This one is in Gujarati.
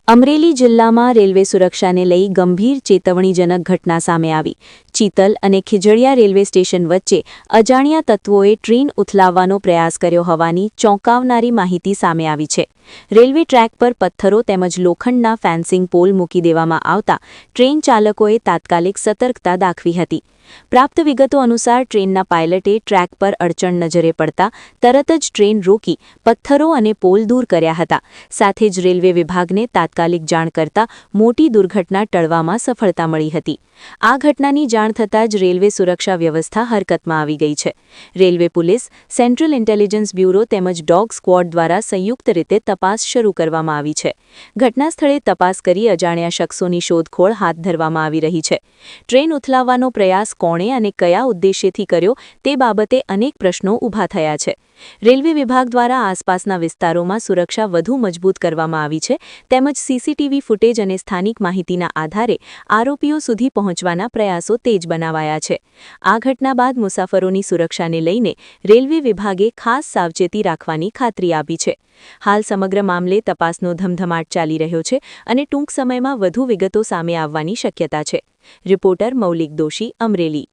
અમરેલી જિલ્લામાં રેલવે સુરક્ષાને લઈ ગંભીર ચેતવણીજનક ઘટના સામે આવી। ચીતલ અને ખીજડીયા રેલવે સ્ટેશન વચ્ચે અજાણ્યા તત્વોએ ટ્રેન ઉથલાવવાનો પ્રયાસ કર્યો હોવાની ચોંકાવનારી માહિતી સામે આવી છે। રેલવે ટ્રેક પર પથ્થરો તેમજ લોખંડના ફેન્સિંગ પોલ મૂકી દેવામાં આવતા ટ્રેન ચાલકોએ તાત્કાલિક સતર્કતા દાખવી હતી। પ્રાપ્ત વિગતો અનુસાર ટ્રેનના પાયલટે ટ્રેક પર અડચણ નજરે પડતા તરત જ ટ્રેન રોકી પથ્થરો અને પોલ દૂર કર્યા હતા। સાથે જ રેલવે વિભાગને તાત્કાલિક જાણ કરતા મોટી દુર્ઘટના ટળવામાં સફળતા મળી હતી। આ ઘટનાની જાણ થતાં જ રેલવે સુરક્ષા વ્યવસ્થા હરકતમાં આવી ગઈ છે। Railway police, central intelligence bureau તેમજ ડોગ સ્ક્વોડ દ્વારા સંયુક્ત રીતે તપાસ શરૂ કરવામાં આવી છે। ઘટના સ્થળે તપાસ કરી અજાણ્યા શખ્સોની શોધખોળ હાથ ધરવામાં આવી રહી છે। ટ્રેન ઉથલાવવાનો પ્રયાસ કોણે અને કયા ઉદ્દેશ્યથી કર્યો તે બાબતે અનેક પ્રશ્નો ઊભા થયા છે। રેલવે વિભાગ દ્વારા આસપાસના વિસ્તારોમાં સુરક્ષા વધુ મજબૂત કરવામાં આવી છે તેમજ સીસીટીવી ફૂટેજ અને સ્થાનિક માહિતીના આધારે આરોપીઓ સુધી પહોંચવાના પ્રયાસો તેજ બનાવાયા છે। આ ઘટના બાદ મુસાફરોની સુરક્ષાને લઈને રેલવે વિભાગે ખાસ સાવચેતી રાખવાની ખાતરી આપી છે। હાલ સમગ્ર મામલે તપાસનો ધમધમાટ ચાલી રહ્યો છે અને ટૂંક સમયમાં વધુ વિગતો સામે આવવાની શક્યતા છે। રિપોર્ટર મૌલિક દોશી, અમરેલી।